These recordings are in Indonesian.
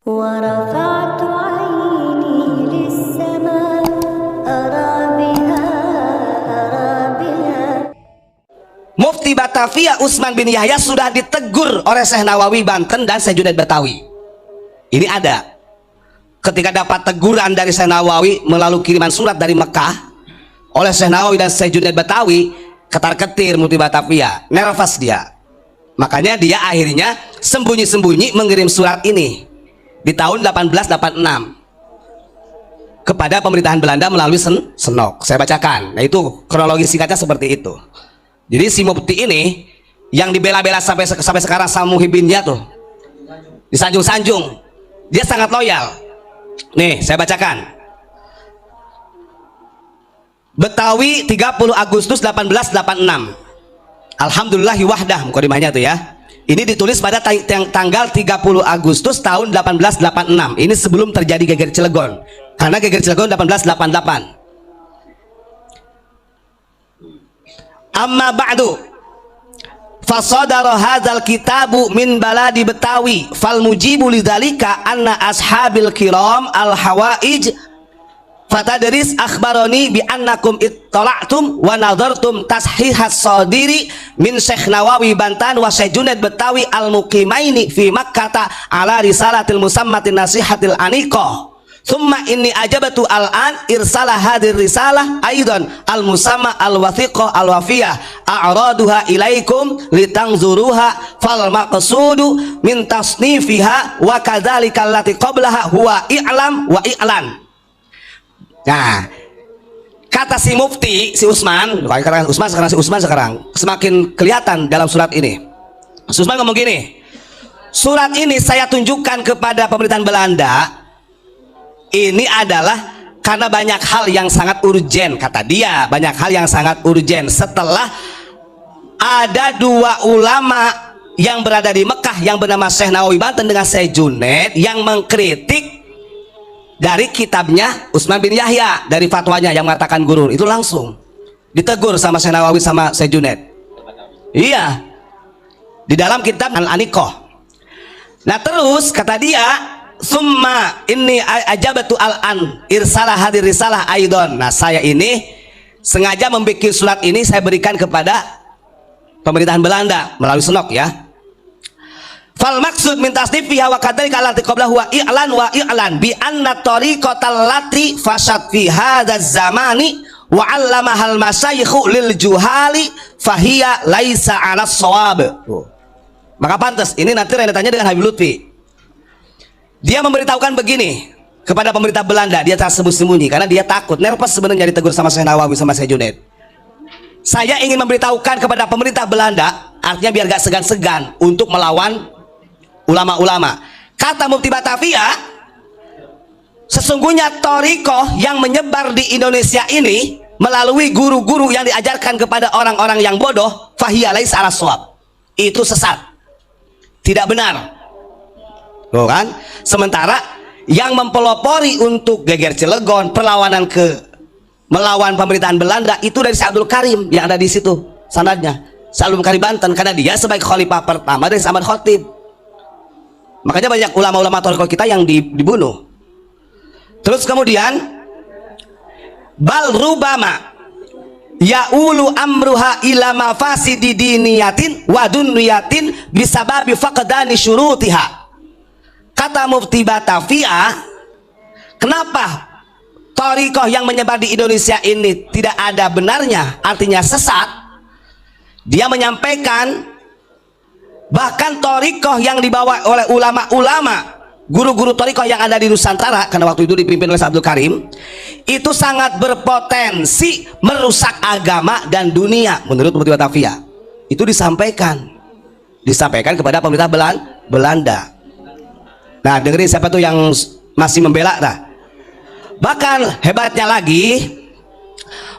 ورفعت عيني للسماء أرى بها Mufti Batavia Utsman bin Yahya sudah ditegur oleh Syekh Nawawi Banten dan Syekh Junaid Batawi. Ini ada ketika dapat teguran dari Syekh Nawawi melalui kiriman surat dari Mekah oleh Syekh Nawawi dan Syekh Junaid Batawi, ketar-ketir Mufti Batavia, nervous dia. Makanya dia akhirnya sembunyi-sembunyi mengirim surat ini di tahun 1886 kepada pemerintahan Belanda melalui Senok. Saya bacakan. Nah, itu kronologi singkatnya seperti itu. Jadi si Mufti ini yang dibela-bela sampai sekarang sama Muhyiddinnya tuh, disanjung-sanjung, dia sangat loyal. Nih saya bacakan. Betawi 30 Agustus 1886. Alhamdulillahi wahdah, mukadimahnya tuh ya. Ini ditulis pada tanggal 30 Agustus tahun 1886. Ini sebelum terjadi geger Cilegon. Karena geger Cilegon 1888. Amma ba'du, fasadara hadzal kitabu min baladi Betawi, fal mujibu lidzalika anna ashabil kiram al hawaij fatadris akhbaroni bi annakum ittala'tum wa nadartum tashihas sadiri min Syekh Nawawi Bantan wa Syekh Junaid Batawi al muqimaini fi Makkah ala risalatil musammatin nasihatil aniqah. Thumma inni ajabatu al-an irsalah hadir risalah aidan al-musamma al-wathiqah al-wafiyah a'raduha ilaikum litangzuruha fal maqsudu min tasnifiha wa kadzalika allati qablaha huwa i'lam wa i'lan. Nah, kata si Mufti, si Utsman, sekarang semakin kelihatan dalam surat ini. Utsman ngomong gini, surat ini saya tunjukkan kepada pemerintahan Belanda. Ini adalah karena banyak hal yang sangat urgen, kata dia, banyak hal yang sangat urgen. Setelah ada dua ulama yang berada di Mekah yang bernama Syekh Nawawi Banten dengan Syekh Junaid yang mengkritik dari kitabnya Utsman bin Yahya, dari fatwanya yang mengatakan gurur, itu langsung ditegur sama Syekh Nawawi sama Syekh Junaid. Iya, di dalam kitab Al-Aniqah. Nah terus kata dia, summa inni ajabatu al-an irsalah hadir risalah aidon. Nah saya ini sengaja membuat surat ini, saya berikan kepada pemerintahan Belanda melalui Senok ya. Fal maksud min tasnifiha wa kadzalika allati qablahu wa i'lan wa i'lan bi anna tariqatal lati fasad fi hadzal zamani wa 'allamahal masyayikhu lil juhali fahiya laisa 'ala shawab. Maka pantas ini nanti rentetannya dengan Habib Lutfi. Dia memberitahukan begini kepada pemerintah Belanda, dia tak sembunyi karena dia takut, nervous sebenarnya ditegur sama Syekh Nawawi sama Syekh Junaid. Saya ingin memberitahukan kepada pemerintah Belanda, artinya biar gak segan-segan untuk melawan ulama-ulama. Kata Mufti Batavia, sesungguhnya thariqah yang menyebar di Indonesia ini melalui guru-guru yang diajarkan kepada orang-orang yang bodoh, fahiya laisa ala shawab. Itu sesat, tidak benar. Loh kan? Sementara yang mempelopori untuk geger Cilegon, perlawanan melawan pemerintahan Belanda itu dari Syekh Abdul Karim yang ada di situ sanadnya, Syekh Abdul Karim Banten, karena dia sebagai khalifah pertama dari Ahmad Khatib. Makanya banyak ulama-ulama thariqah kita yang dibunuh. Terus kemudian bal rubama ya'ulu amruha ila mafasidi diniyatin wa dunniyatin bisababi faqdani syurutiha. Kata Mufti Batavia, kenapa thariqah yang menyebar di Indonesia ini tidak ada benarnya, artinya sesat? Dia menyampaikan bahkan thariqah yang dibawa oleh ulama-ulama, guru-guru thariqah yang ada di Nusantara, karena waktu itu dipimpin oleh Abdul Karim, itu sangat berpotensi merusak agama dan dunia menurut Mufti Batavia. Itu disampaikan kepada pemerintah Belanda. Nah dengerin siapa tuh yang masih membela dah. Bahkan hebatnya lagi,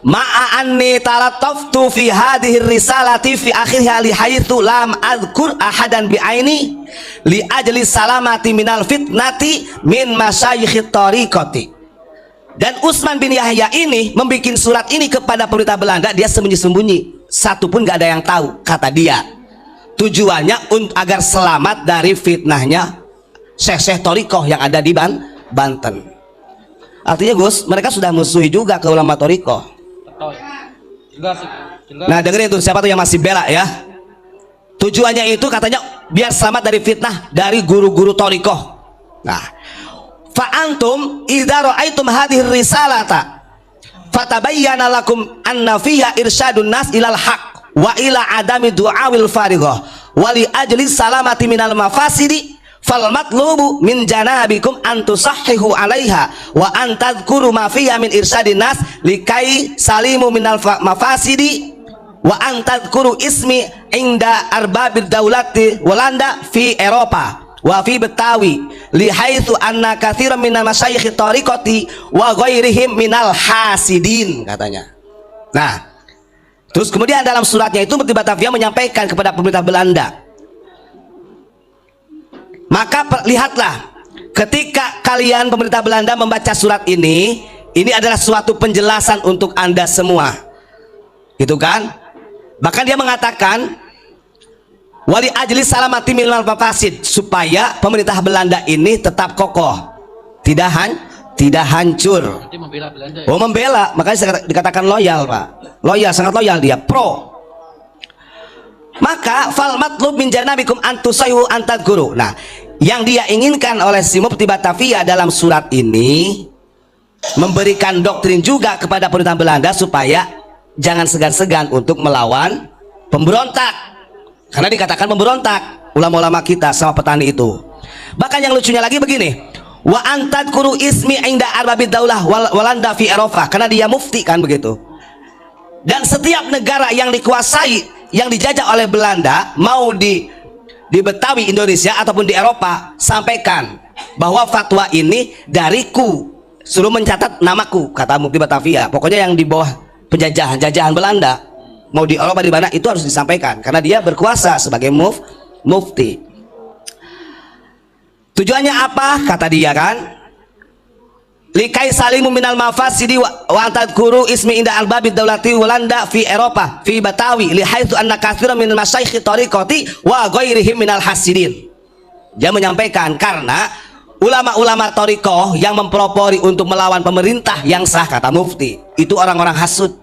ma'anni talataftu fi hadhihi risalati fi akhirha li haitsu lam adhkur ahadan bi aini li ajli salamati minal fitnati min masyayikh tariqati. Dan Utsman bin Yahya ini membuat surat ini kepada pemerintah Belanda, dia sembunyi-sembunyi, satu pun gak ada yang tahu, kata dia. Tujuannya agar selamat dari fitnahnya syekh-syekh torikoh yang ada di Banten. Artinya Gus, mereka sudah musuhi juga ke ulama torikoh. Nah dengerin tuh, siapa tuh yang masih bela ya. Tujuannya itu katanya biar selamat dari fitnah dari guru-guru torikoh. Nah, fa'antum idza ra'aitum hadhihi risalata fatabayyana lakum anna fiha irsyadun nas ilal haq wa ila adami du'awil farighah wa li ajli salamati minal mafasidi fal matlubu min janabikum an tusahhihu 'alaiha wa an tadhkuru ma fiha min irsyadin nas likai salimu minal mafasidi wa an tadhkuru ismi inda arbabid daulati walanda fi Eropa wa fi Betawi li haitsu anna katsiran minal masyayikh tariqati wa ghairihim minal hasidin katanya. Nah, terus kemudian dalam suratnya itu Mufti Batavia menyampaikan kepada pemerintah Belanda, maka lihatlah ketika kalian pemerintah Belanda membaca surat ini adalah suatu penjelasan untuk Anda semua, gitu kan? Bahkan dia mengatakan wali ajli salamati minal mafasid, supaya pemerintah Belanda ini tetap kokoh, tidak hancur. Oh membela, makanya dikatakan loyal Pak, loyal, sangat loyal dia, pro. Maka fal matlub min janabikum antusayu antad guru. Nah, yang dia inginkan oleh si Mufti Batavia dalam surat ini memberikan doktrin juga kepada pemerintah Belanda supaya jangan segan-segan untuk melawan pemberontak. Karena dikatakan memberontak ulama-ulama kita sama petani itu. Bahkan yang lucunya lagi begini, wa antad kuru ismi inda arbabid daulah walanda fi Eropa, karena dia mufti kan begitu. Dan setiap negara yang dikuasai, yang dijajah oleh Belanda, mau di Betawi Indonesia ataupun di Eropa, sampaikan bahwa fatwa ini dariku, suruh mencatat namaku, kata Mufti Batavia. Pokoknya yang di bawah jajahan Belanda, mau di Eropa di mana, itu harus disampaikan karena dia berkuasa sebagai mufti. Tujuannya apa? Kata dia kan, likai salimu minal mafasidi wa tadhkuru ismi inda albabid daulati walanda fi Eropa fi Batawi li haitsu anna katsiran minal masyayikh tariqati wa ghairihim minal hasidin. Dia menyampaikan karena ulama-ulama torikoh yang mempelopori untuk melawan pemerintah yang sah, kata mufti, itu orang-orang hasud,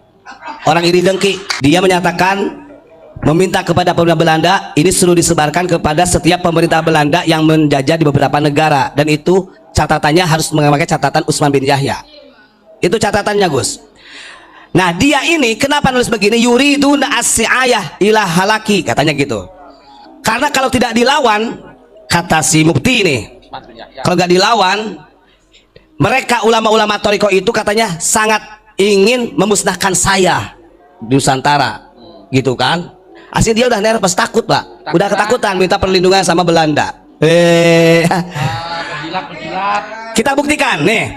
orang iri dengki. Dia menyatakan, meminta kepada pemerintah Belanda ini suruh disebarkan kepada setiap pemerintah Belanda yang menjajah di beberapa negara, dan itu catatannya harus memakai catatan Utsman bin Yahya. Itu catatannya Gus. Nah dia ini kenapa nulis begini, yuriduna as-si'ayah ila halaki, katanya gitu. Karena kalau tidak dilawan, kata si mufti ini, kalau nggak dilawan, mereka ulama-ulama toriko itu katanya sangat ingin memusnahkan saya di Nusantara, gitu kan. Asli dia udah nervous, takut Pak, udah ketakutan, minta perlindungan sama Belanda. Kita buktikan nih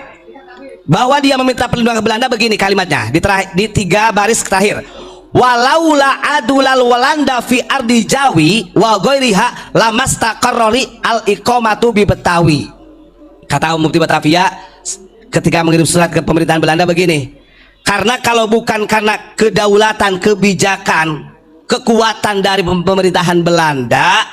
bahwa dia meminta perlindungan ke Belanda. Begini kalimatnya di 3 baris terakhir, walaula adulal walanda fi ardi Jawi wa ghairiha lamastaqarrari al iqamatu bi Betawi. Kata Mufti Batavia ketika mengirim surat ke pemerintahan Belanda begini, karena kalau bukan karena kedaulatan, kebijakan, kekuatan dari pemerintahan Belanda,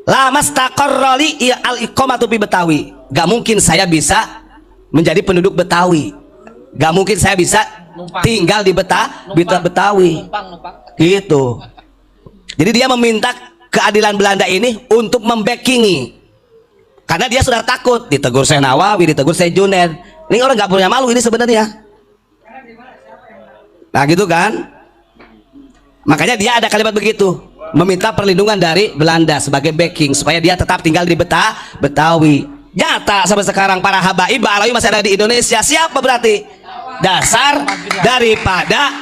lamastaqarrali al iqamatu bi Betawi, gak mungkin saya bisa menjadi penduduk Betawi, gak mungkin saya bisa tinggal di Betawi, gitu. Jadi dia meminta keadilan Belanda ini untuk membackingi, karena dia sudah takut ditegur Syekh Nawawi, ditegur Syekh Junaid. Ini orang gak punya malu ini sebenarnya. Nah gitu kan, makanya dia ada kalimat begitu, meminta perlindungan dari Belanda sebagai backing supaya dia tetap tinggal di Betawi. Nyata sampai sekarang para habaib Ba'alawi masih ada di Indonesia. Siapa berarti? Dasar daripada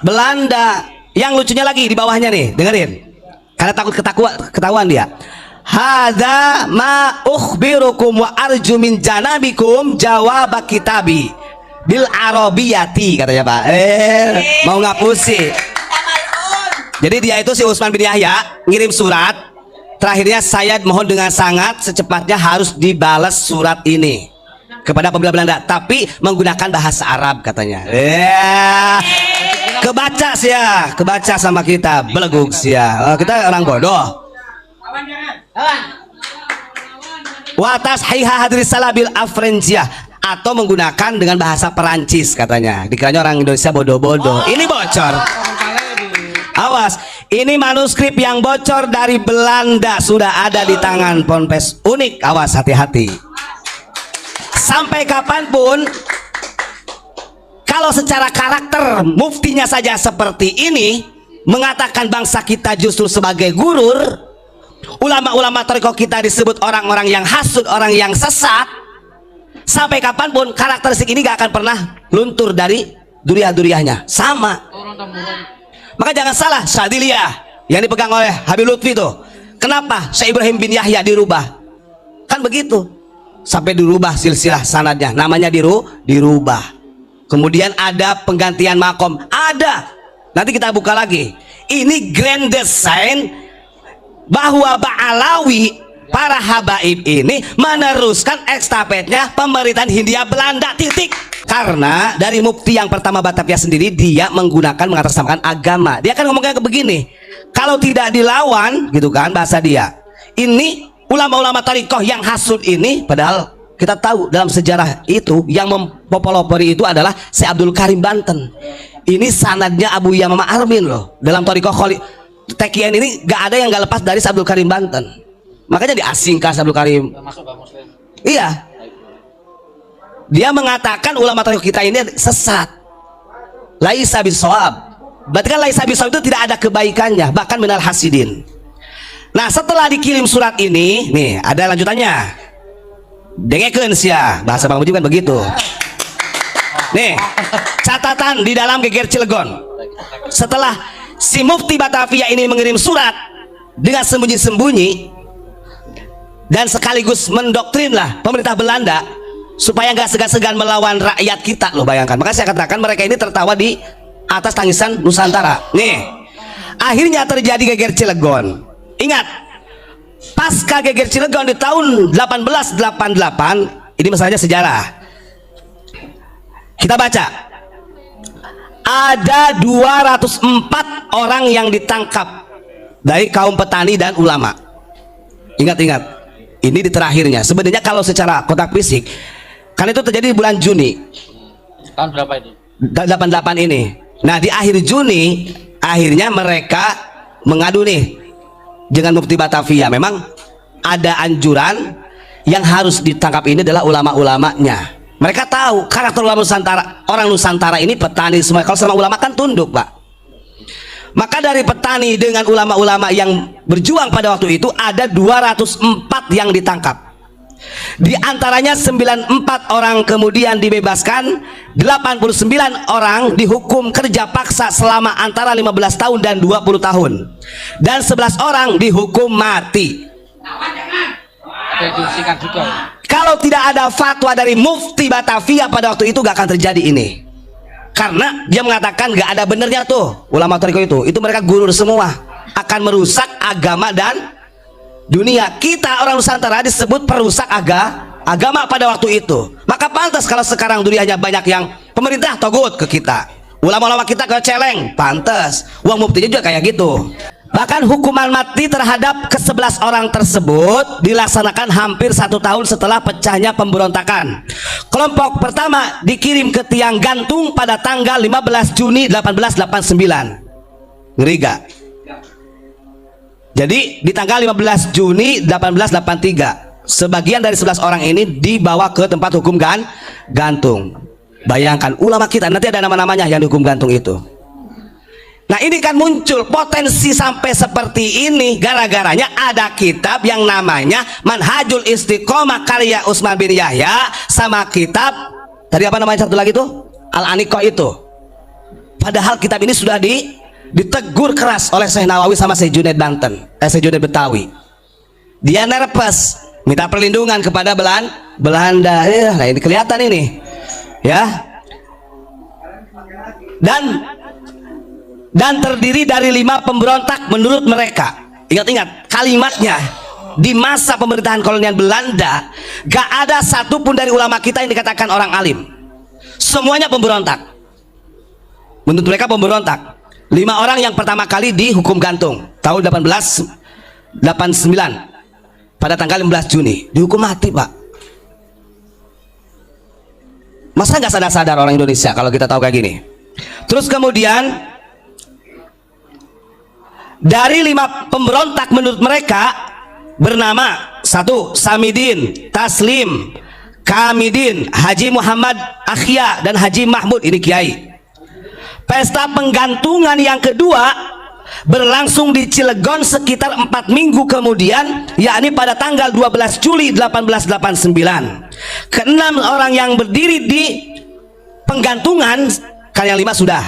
Belanda. Yang lucunya lagi di bawahnya nih, dengerin, karena takut ketahuan dia. Hadza ma ukhbirukum wa arju min janabikum jawab kitabi bil arabiyati, katanya Pak. Mau ngapusi. Jadi dia itu si Utsman bin Yahya ngirim surat, terakhirnya saya mohon dengan sangat secepatnya harus dibalas surat ini kepada pemerintah Belanda, tapi menggunakan bahasa Arab, katanya. Kebaca sih ya, kebaca sama kita beleguk sih ya. Kita orang bodoh. Watas hiha hadris salabil afrensiah, atau menggunakan dengan bahasa Perancis katanya. Dikiranya orang Indonesia bodoh-bodoh. Ini bocor. Awas, ini manuskrip yang bocor dari Belanda sudah ada di tangan Ponpes Unik. Awas, hati-hati. Sampai kapanpun, kalau secara karakter muftinya saja seperti ini, mengatakan bangsa kita justru sebagai gurur, ulama-ulama thariqah kita disebut orang-orang yang hasud, orang yang sesat. Sampai kapanpun karakteristik ini gak akan pernah luntur dari duriah-duriahnya. Sama. Maka jangan salah, Syadiliyah yang dipegang oleh Habib Lutfi itu, kenapa Syekh Ibrahim bin Yahya dirubah? Kan begitu. Sampai dirubah silsilah sanadnya, namanya dirubah. Kemudian ada penggantian makom, ada. Nanti kita buka lagi. Ini grand design bahwa Ba'alawi, para habaib ini meneruskan estafetnya pemerintahan Hindia Belanda, titik. Karena dari mufti yang pertama Batavia sendiri, dia mengatasnamakan agama. Dia kan ngomongnya begini, kalau tidak dilawan gitu kan, bahasa dia, ini ulama-ulama thariqah yang hasud ini, padahal kita tahu dalam sejarah itu yang mempelopori itu adalah Syekh Abdul Karim Banten. Ini sanadnya Abu Yamamah Armin loh. Dalam thariqah Tekian ini gak ada yang gak lepas dari Syekh Abdul Karim Banten. Makanya diasingkan Syekh Abdul Karim. Iya. Dia mengatakan ulama thariqah kita ini sesat. Laisa bisawab. Berarti kan laisa bisawab itu tidak ada kebaikannya, bahkan minal hasidin. Nah, setelah dikirim surat ini, nih ada lanjutannya. Dengekeun sia, bahasa Bang Muji kan begitu. Nih, catatan di dalam Geger Cilegon. Setelah si mufti Batavia ini mengirim surat dengan sembunyi-sembunyi dan sekaligus mendoktrinlah pemerintah Belanda supaya nggak segan-segan melawan rakyat kita loh, bayangkan. Maka saya katakan mereka ini tertawa di atas tangisan Nusantara. Nih, akhirnya terjadi Geger Cilegon. Ingat, pasca Geger Cilegon di tahun 1888, ini masalahnya sejarah. Kita baca, ada 204 orang yang ditangkap dari kaum petani dan ulama. Ingat-ingat, ini di terakhirnya. Sebenarnya kalau secara kotak fisik, kan itu terjadi di bulan Juni tahun berapa itu? 88 ini. Nah, di akhir Juni akhirnya mereka mengadu nih dengan mufti Batavia. Memang ada anjuran yang harus ditangkap ini adalah ulama-ulamanya. Mereka tahu karakter ulama Nusantara, orang Nusantara ini petani semua. Kalau sama ulama kan tunduk, Pak. Maka dari petani dengan ulama-ulama yang berjuang pada waktu itu ada 204 yang ditangkap. Di antaranya 94 orang kemudian dibebaskan, 89 orang dihukum kerja paksa selama antara 15 tahun dan 20 tahun, dan 11 orang dihukum mati. Kalau tidak ada fatwa dari mufti Batavia pada waktu itu gak akan terjadi ini. Karena dia mengatakan gak ada benernya tuh ulama thariqah itu mereka gurur semua, akan merusak agama dan dunia. Kita orang Nusantara disebut perusak agama pada waktu itu. Maka pantas kalau sekarang dunianya banyak yang pemerintah togut ke kita, ulama-ulama kita ke celeng, pantas. Uang muftinya juga kayak gitu. Bahkan hukuman mati terhadap ke-11 orang tersebut dilaksanakan hampir 1 tahun setelah pecahnya pemberontakan. Kelompok pertama dikirim ke tiang gantung pada tanggal 15 Juni 1889. Ngeri gak? Jadi di tanggal 15 Juni 1883 sebagian dari 11 orang ini dibawa ke tempat hukum gantung. Bayangkan ulama kita, nanti ada nama-namanya yang dihukum gantung itu. Nah, ini kan muncul potensi sampai seperti ini gara-garanya ada kitab yang namanya Manhajul Istiqomah karya Utsman bin Yahya, sama kitab tadi apa namanya satu lagi tuh, Al-Aniqah itu. Padahal kitab ini sudah ditegur keras oleh Syekh Nawawi sama Syekh Junaid Banten, Syekh Junaid Betawi. Dia nerpes minta perlindungan kepada Belanda. Nah, ini kelihatan ini, ya. Dan terdiri dari 5 pemberontak menurut mereka. Ingat-ingat kalimatnya, di masa pemerintahan kolonial Belanda gak ada satupun dari ulama kita yang dikatakan orang alim. Semuanya pemberontak. Menurut mereka pemberontak. 5 orang yang pertama kali dihukum gantung tahun 1889. pada tanggal 15 Juni dihukum mati, Pak. Masa nggak sadar-sadar orang Indonesia kalau kita tahu kayak gini? Terus kemudian dari 5 pemberontak menurut mereka bernama 1. Samidin, Taslim, Kamidin, Haji Muhammad Akhya, dan Haji Mahmud, ini kiai. Pesta penggantungan yang kedua berlangsung di Cilegon sekitar 4 minggu kemudian, yakni pada tanggal 12 Juli 1889. Ke-6 orang yang berdiri di penggantungan, kan yang 5 sudah,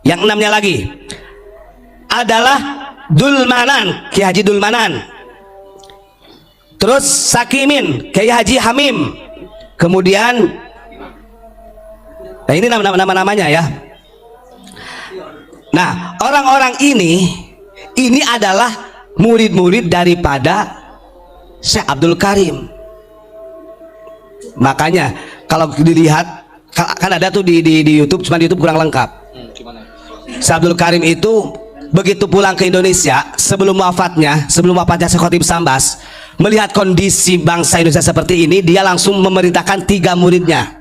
yang 6-nya lagi adalah Dulmanan, Kiai Haji Dulmanan, terus Sakimin, Kiai Haji Hamim, kemudian nah ini nama-namanya ya. Nah, orang-orang ini adalah murid-murid daripada Syekh Abdul Karim. Makanya kalau dilihat kan ada tuh di YouTube, cuma di YouTube kurang lengkap. Syekh Abdul Karim itu begitu pulang ke Indonesia sebelum wafatnya Syekh Khotib Sambas, melihat kondisi bangsa Indonesia seperti ini, dia langsung memerintahkan 3 muridnya,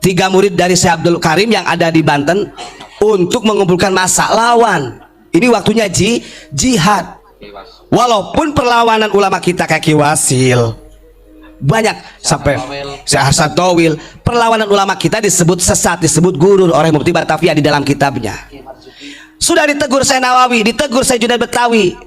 3 murid dari Syekh Abdul Karim yang ada di Banten untuk mengumpulkan massa lawan. Ini waktunya jihad. Walaupun perlawanan ulama kita kayak Ki Wasil banyak sampai Syekh Hasan Towil, perlawanan ulama kita disebut sesat, disebut gurur oleh Mufti Batavia di dalam kitabnya. Sudah ditegur Syekh Nawawi, ditegur Syekh Junaid Betawi,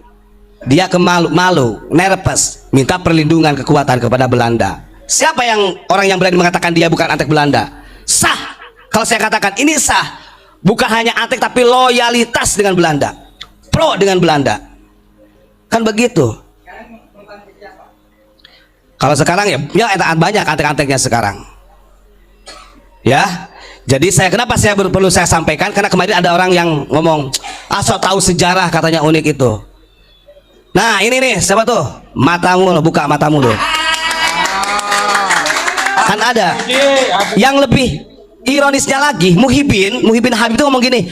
dia malu, nervous, minta perlindungan kekuatan kepada Belanda. Siapa yang orang yang berani mengatakan dia bukan antek Belanda? Sah. Kalau saya katakan ini sah. Bukan hanya antek tapi loyalitas dengan Belanda, pro dengan Belanda, kan begitu. Kalau sekarang ya banyak antek-anteknya sekarang ya. Jadi kenapa saya perlu saya sampaikan, karena kemarin ada orang yang ngomong asal tahu sejarah, katanya unik itu. Nah ini nih, siapa tuh? Matamu lo, buka matamu lo. Kan ada yang lebih ironisnya lagi, Muhyiddin Habib itu ngomong gini,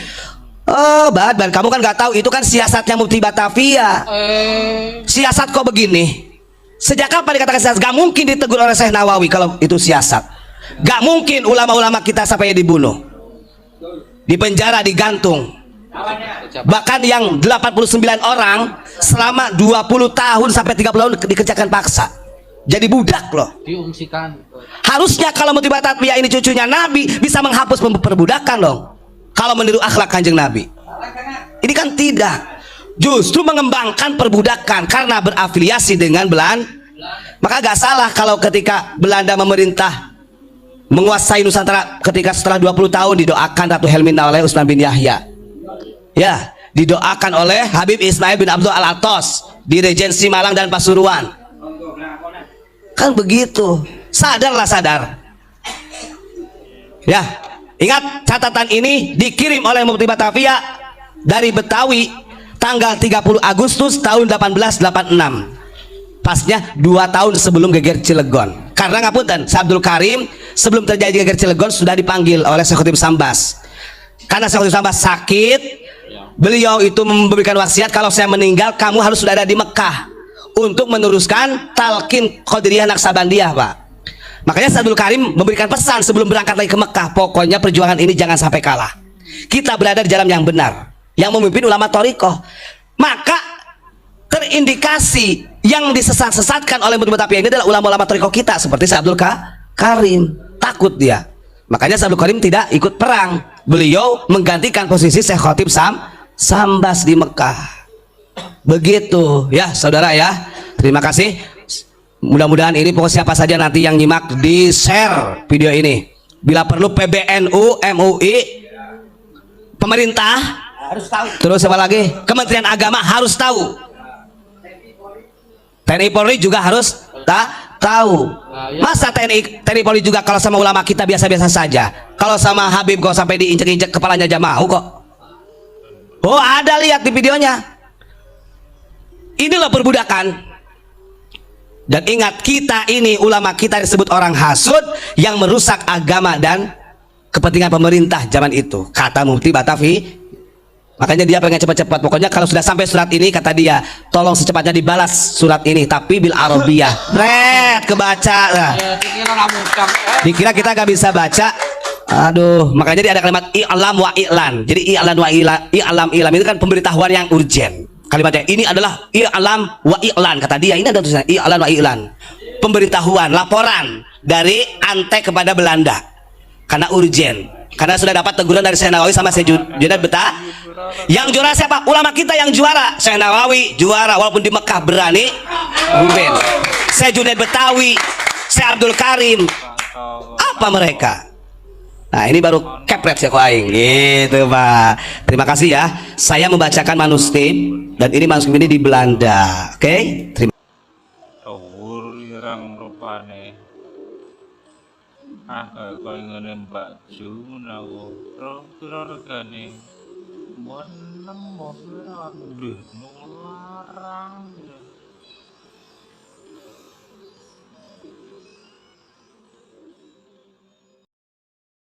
oh Bad, kamu kan nggak tahu itu kan siasatnya Mufti Batavia. Siasat kok begini? Sejak kapan dikatakan siasat? Gak mungkin ditegur oleh Syekh Nawawi kalau itu siasat. Gak mungkin ulama-ulama kita sampai dibunuh, dipenjara, digantung. Bahkan yang 89 orang selama 20 tahun sampai 30 tahun dikerjakan paksa, jadi budak loh. Diungsikan. Harusnya kalau Mufti Batavia ini cucunya Nabi, bisa menghapus perbudakan dong, kalau meniru akhlak Kanjeng Nabi. Ini kan tidak, justru mengembangkan perbudakan karena berafiliasi dengan Belanda. Maka gak salah kalau ketika Belanda memerintah menguasai Nusantara, ketika setelah 20 tahun didoakan Ratu Helmina oleh Utsman bin Yahya, ya, didoakan oleh Habib Ismail bin Abdul Al-Atos di Regensi Malang dan Pasuruan. Kan begitu. Sadarlah, sadar ya. Ingat, catatan ini dikirim oleh Mufti Batavia dari Betawi tanggal 30 Agustus tahun 1886, pasnya 2 tahun sebelum geger Cilegon. Karena ngapunten, Syekh Abdul Karim sebelum terjadi geger Cilegon sudah dipanggil oleh Syekh Khotib Sambas. Karena Syekh Khotib Sambas sakit, beliau itu memberikan wasiat, kalau saya meninggal kamu harus sudah ada di Mekah untuk meneruskan talqin Qadiriyah Naksabandiyah, Pak. Makanya Syekh Abdul Karim memberikan pesan sebelum berangkat lagi ke Mekah, pokoknya perjuangan ini jangan sampai kalah. Kita berada di jalan yang benar, yang memimpin ulama thariqah. Maka terindikasi yang disesat-sesatkan oleh Mufti Batavia ini adalah ulama-ulama thariqah kita, seperti Syekh Abdul Karim. Takut dia. Makanya Syekh Abdul Karim tidak ikut perang. Beliau menggantikan posisi Syekh Khotib Sambas di Mekah. Begitu ya saudara ya. Terima kasih. Mudah-mudahan ini pokoknya siapa saja nanti yang nyimak di share video ini. Bila perlu PBNU, MUI, pemerintah harus tahu. Terus apa lagi? Kementerian Agama harus tahu. TNI Polri juga harus tahu. Masa TNI Polri juga kalau sama ulama kita biasa-biasa saja. Kalau sama Habib kok sampai diinjek-injek kepalanya aja mau kok. Oh ada, lihat di videonya. Inilah perbudakan. Dan ingat, kita ini ulama kita disebut orang hasud yang merusak agama dan kepentingan pemerintah zaman itu, kata Mufti Batavia. Makanya dia pengen cepat-cepat. Pokoknya kalau sudah sampai surat ini, kata dia, tolong secepatnya dibalas surat ini, tapi bil arabiyah. Bret, kebaca. Nah, Ya, dikira kamu ucap. dikira kita gak bisa baca. Aduh, makanya dia ada kalimat i'lam wa i'lan. Jadi i'lan wa i'lam itu kan pemberitahuan yang urgen. Kalimatnya ini adalah i'lam wa i'lan, kata dia. Ini ada tulisannya i'lan wa i'lan. Pemberitahuan, laporan dari Ante kepada Belanda. Karena urgen. Karena sudah dapat teguran dari Syekh Nawawi sama Syekh Junaid Betah. Yang juara siapa? Ulama kita yang juara. Syekh Nawawi juara walaupun di Mekah berani. Ruben. Syekh Junaid Betawi, Syekh Abdul Karim. Apa mereka? Nah, ini baru kepret Syekh Aing. Gitu, Pak. Terima kasih ya. Saya membacakan manuskrip dan ini manuskrip ini di Belanda. Oke? Terima Tawur irang rupane kaya ngene Mbak Ju nawa regane mon nemu nularang